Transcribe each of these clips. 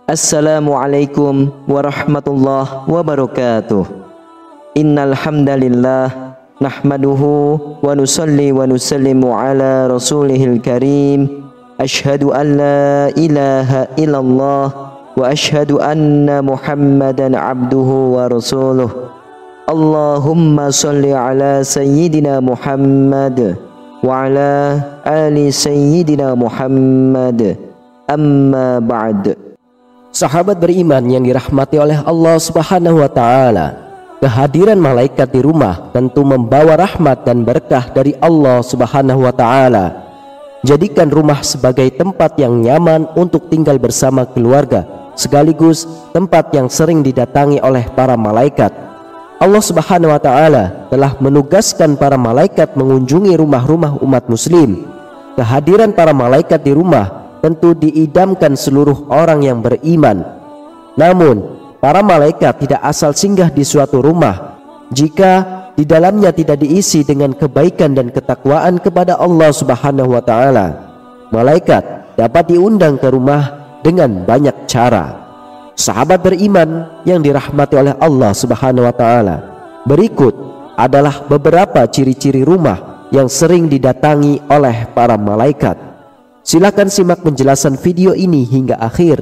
Assalamualaikum warahmatullahi wabarakatuh. Innal hamdalillah nahmaduhu wa nusalli wa nusallimu ala rasulihil karim. Ashhadu an la ilaha illallah wa ashhadu anna Muhammadan abduhu wa rasuluh. Allahumma salli ala sayyidina Muhammad wa ala ali sayyidina Muhammad. Amma ba'd. Sahabat beriman yang dirahmati oleh Allah Subhanahu wa taala, kehadiran malaikat di rumah tentu membawa rahmat dan berkah dari Allah Subhanahu wa taala. Jadikan rumah sebagai tempat yang nyaman untuk tinggal bersama keluarga, sekaligus tempat yang sering didatangi oleh para malaikat. Allah Subhanahu wa taala telah menugaskan para malaikat mengunjungi rumah-rumah umat muslim. Kehadiran para malaikat di rumah tentu diidamkan seluruh orang yang beriman. Namun, para malaikat tidak asal singgah di suatu rumah jika di dalamnya tidak diisi dengan kebaikan dan ketakwaan kepada Allah Subhanahu wa taala. Malaikat dapat diundang ke rumah dengan banyak cara. Sahabat beriman yang dirahmati oleh Allah Subhanahu wa taala, berikut adalah beberapa ciri-ciri rumah yang sering didatangi oleh para malaikat. Silakan simak penjelasan video ini hingga akhir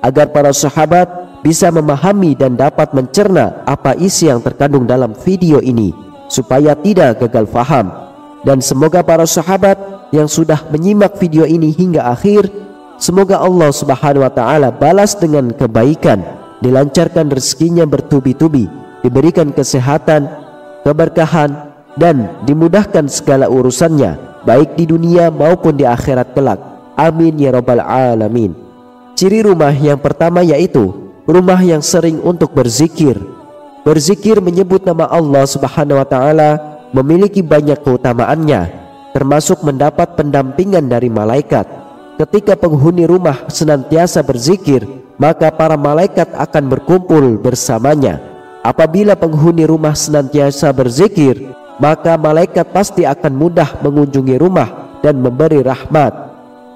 agar para sahabat bisa memahami dan dapat mencerna apa isi yang terkandung dalam video ini supaya tidak gagal faham. Dan semoga para sahabat yang sudah menyimak video ini hingga akhir, semoga Allah Subhanahu wa taala balas dengan kebaikan, dilancarkan rezekinya bertubi-tubi, diberikan kesehatan, keberkahan, dan dimudahkan segala urusannya baik di dunia maupun di akhirat kelak. Amin ya rabbal alamin. Ciri rumah yang pertama yaitu rumah yang sering untuk berzikir. Berzikir menyebut nama Allah Subhanahu wa taala memiliki banyak keutamaannya, termasuk mendapat pendampingan dari malaikat. Ketika penghuni rumah senantiasa berzikir, maka para malaikat akan berkumpul bersamanya. Apabila penghuni rumah senantiasa berzikir, maka malaikat pasti akan mudah mengunjungi rumah dan memberi rahmat.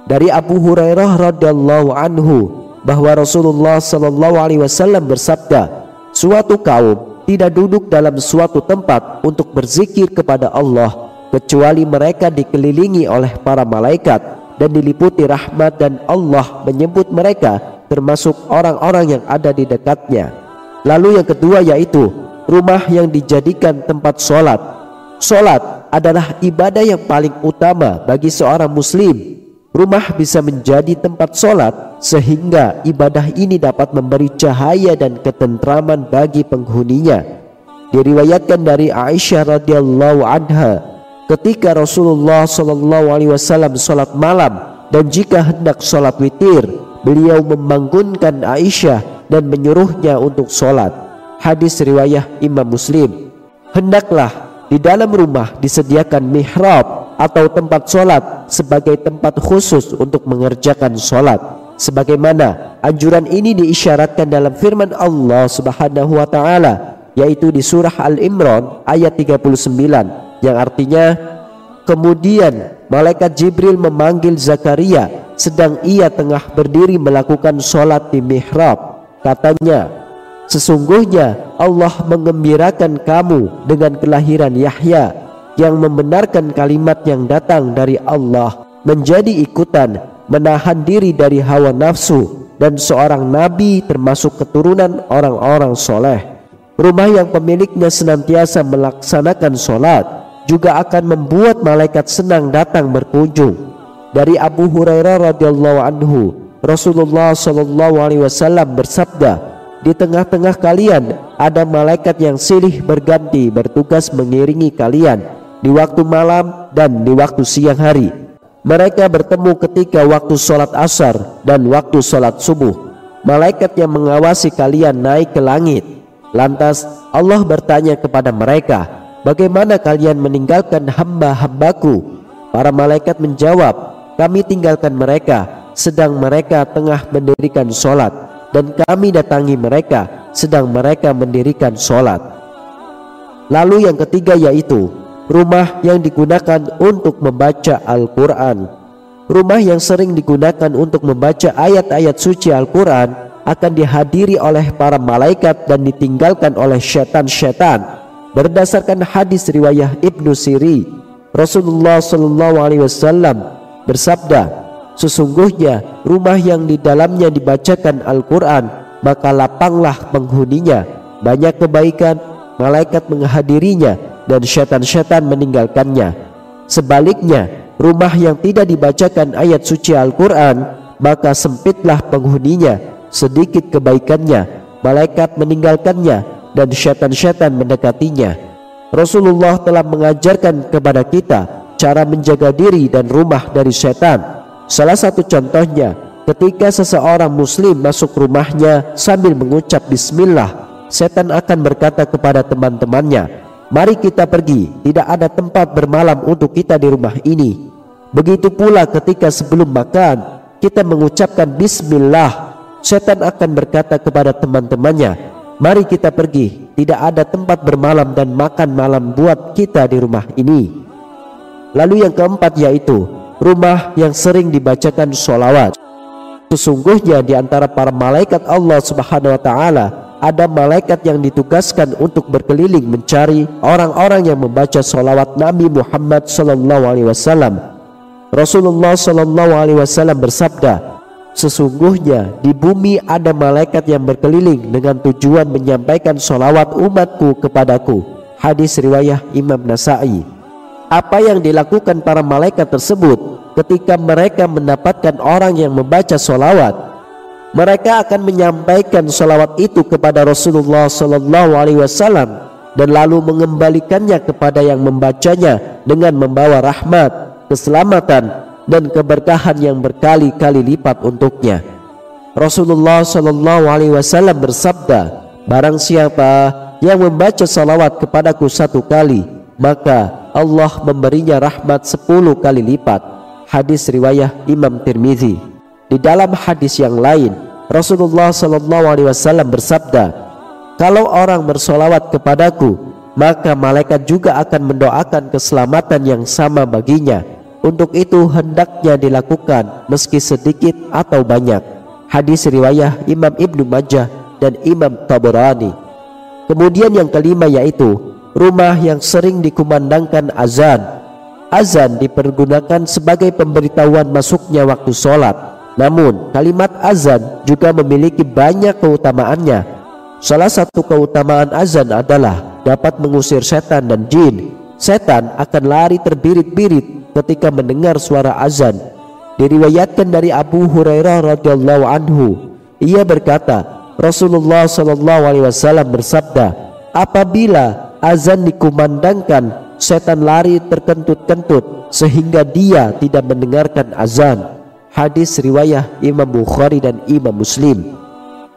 Dari Abu Hurairah radhiyallahu anhu bahwa Rasulullah sallallahu alaihi wasallam bersabda, suatu kaum tidak duduk dalam suatu tempat untuk berzikir kepada Allah kecuali mereka dikelilingi oleh para malaikat dan diliputi rahmat, dan Allah menyebut mereka termasuk orang-orang yang ada di dekatnya. Lalu yang kedua yaitu rumah yang dijadikan tempat sholat. Sholat adalah ibadah yang paling utama bagi seorang muslim. Rumah bisa menjadi tempat sholat sehingga ibadah ini dapat memberi cahaya dan ketentraman bagi penghuninya. Diriwayatkan dari Aisyah radhiyallahu anha, ketika Rasulullah sallallahu alaihi wasallam sholat malam dan jika hendak sholat witir, beliau membangunkan Aisyah dan menyuruhnya untuk sholat. Hadis riwayah Imam Muslim. Hendaklah di dalam rumah disediakan mihrab atau tempat sholat sebagai tempat khusus untuk mengerjakan sholat, sebagaimana anjuran ini diisyaratkan dalam firman Allah Subhanahu wa taala, yaitu di surah Al-Imran ayat 39, yang artinya, kemudian malaikat Jibril memanggil Zakaria sedang ia tengah berdiri melakukan sholat di mihrab. Katanya, sesungguhnya Allah mengembirakan kamu dengan kelahiran Yahya yang membenarkan kalimat yang datang dari Allah, menjadi ikutan, menahan diri dari hawa nafsu, dan seorang nabi termasuk keturunan orang-orang soleh. Rumah yang pemiliknya senantiasa melaksanakan sholat juga akan membuat malaikat senang datang berkunjung. Dari Abu Hurairah radhiyallahu anhu, Rasulullah sallallahu alaihi wasallam bersabda, di tengah-tengah kalian ada malaikat yang silih berganti bertugas mengiringi kalian di waktu malam dan di waktu siang hari. Mereka bertemu ketika waktu sholat asar dan waktu sholat subuh. Malaikat yang mengawasi kalian naik ke langit. Lantas Allah bertanya kepada mereka, bagaimana kalian meninggalkan hamba-hambaku? Para malaikat menjawab, kami tinggalkan mereka sedang mereka tengah mendirikan sholat, dan kami datangi mereka sedang mereka mendirikan sholat. Lalu yang ketiga yaitu rumah yang digunakan untuk membaca Al-Quran. rumah yang sering digunakan untuk membaca ayat-ayat suci Al-Quran akan dihadiri oleh para malaikat dan ditinggalkan oleh syaitan-syaitan. Berdasarkan hadis riwayah Ibnu Siri, Rasulullah SAW bersabda, sesungguhnya rumah yang di dalamnya dibacakan Al-Quran, maka lapanglah penghuninya, banyak kebaikan, malaikat menghadirinya dan syaitan-syaitan meninggalkannya. Sebaliknya, rumah yang tidak dibacakan ayat suci Al-Quran, maka sempitlah penghuninya, sedikit kebaikannya, malaikat meninggalkannya dan syaitan-syaitan mendekatinya. Rasulullah telah mengajarkan kepada kita cara menjaga diri dan rumah dari syaitan. Salah satu contohnya, ketika seseorang muslim masuk rumahnya sambil mengucap bismillah, setan akan berkata kepada teman-temannya, mari kita pergi, tidak ada tempat bermalam untuk kita di rumah ini. Begitu pula ketika sebelum makan kita mengucapkan bismillah, setan akan berkata kepada teman-temannya, mari kita pergi, tidak ada tempat bermalam dan makan malam buat kita di rumah ini. Lalu yang keempat yaitu rumah yang sering dibacakan sholawat. Sesungguhnya di antara para malaikat Allah Subhanahu wa Ta'ala ada malaikat yang ditugaskan untuk berkeliling mencari orang-orang yang membaca sholawat Nabi Muhammad SAW. Rasulullah SAW bersabda, sesungguhnya di bumi ada malaikat yang berkeliling dengan tujuan menyampaikan sholawat umatku kepadaku. Hadis riwayah Imam Nasai. Apa yang dilakukan para malaikat tersebut ketika mereka mendapatkan orang yang membaca sholawat? Mereka akan menyampaikan sholawat itu kepada Rasulullah SAW dan lalu mengembalikannya kepada yang membacanya dengan membawa rahmat, keselamatan dan keberkahan yang berkali-kali lipat untuknya. Rasulullah SAW bersabda, barang siapa yang membaca salawat kepadaku 1 kali, maka Allah memberinya rahmat 10 kali lipat. Hadis riwayah Imam Tirmizi. Di dalam hadis yang lain, Rasulullah SAW bersabda, kalau orang bersolawat kepadaku, maka malaikat juga akan mendoakan keselamatan yang sama baginya. Untuk itu hendaknya dilakukan meski sedikit atau banyak. Hadis riwayah Imam Ibnu Majah dan Imam Tabarani. Kemudian yang kelima yaitu rumah yang sering dikumandangkan azan. Azan dipergunakan sebagai pemberitahuan masuknya waktu sholat. Namun kalimat azan juga memiliki banyak keutamaannya. Salah satu keutamaan azan adalah dapat mengusir setan dan jin. Setan akan lari terbirit-birit ketika mendengar suara azan. Diriwayatkan dari Abu Hurairah radhiyallahu anhu, ia berkata, Rasulullah SAW bersabda, apabila azan dikumandangkan, setan lari terkentut-kentut sehingga dia tidak mendengarkan azan. Hadis riwayah Imam Bukhari dan Imam Muslim.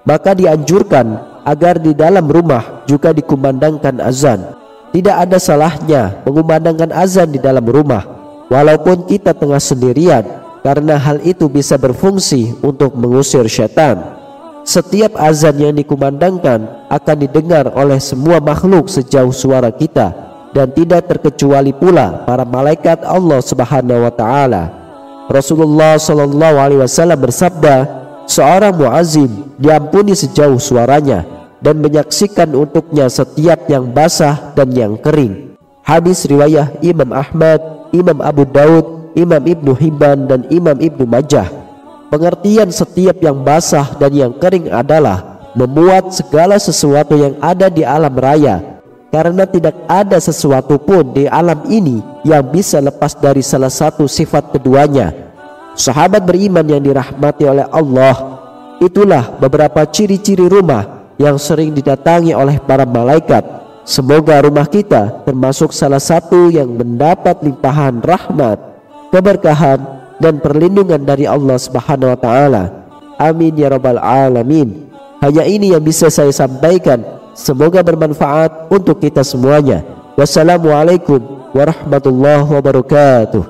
Maka dianjurkan agar di dalam rumah juga dikumandangkan azan. Tidak ada salahnya mengumandangkan azan di dalam rumah walaupun kita tengah sendirian, karena hal itu bisa berfungsi untuk mengusir syaitan. Setiap azan yang dikumandangkan akan didengar oleh semua makhluk sejauh suara kita, dan tidak terkecuali pula para malaikat Allah Subhanahu wa Ta'ala. Rasulullah SAW bersabda, seorang muazzin diampuni sejauh suaranya dan menyaksikan untuknya setiap yang basah dan yang kering. Hadis riwayah Imam Ahmad, Imam Abu Daud, Imam Ibnu Hibban dan Imam Ibnu Majah. Pengertian setiap yang basah dan yang kering adalah memuat segala sesuatu yang ada di alam raya, karena tidak ada sesuatu pun di alam ini yang bisa lepas dari salah satu sifat keduanya. Sahabat beriman yang dirahmati oleh Allah, itulah beberapa ciri-ciri rumah yang sering didatangi oleh para malaikat. Semoga rumah kita termasuk salah satu yang mendapat limpahan rahmat, keberkahan dan perlindungan dari Allah Subhanahu wa Ta'ala. Amin ya rabbal alamin. Hanya ini yang bisa saya sampaikan. Semoga bermanfaat untuk kita semuanya. Wassalamualaikum warahmatullahi wabarakatuh.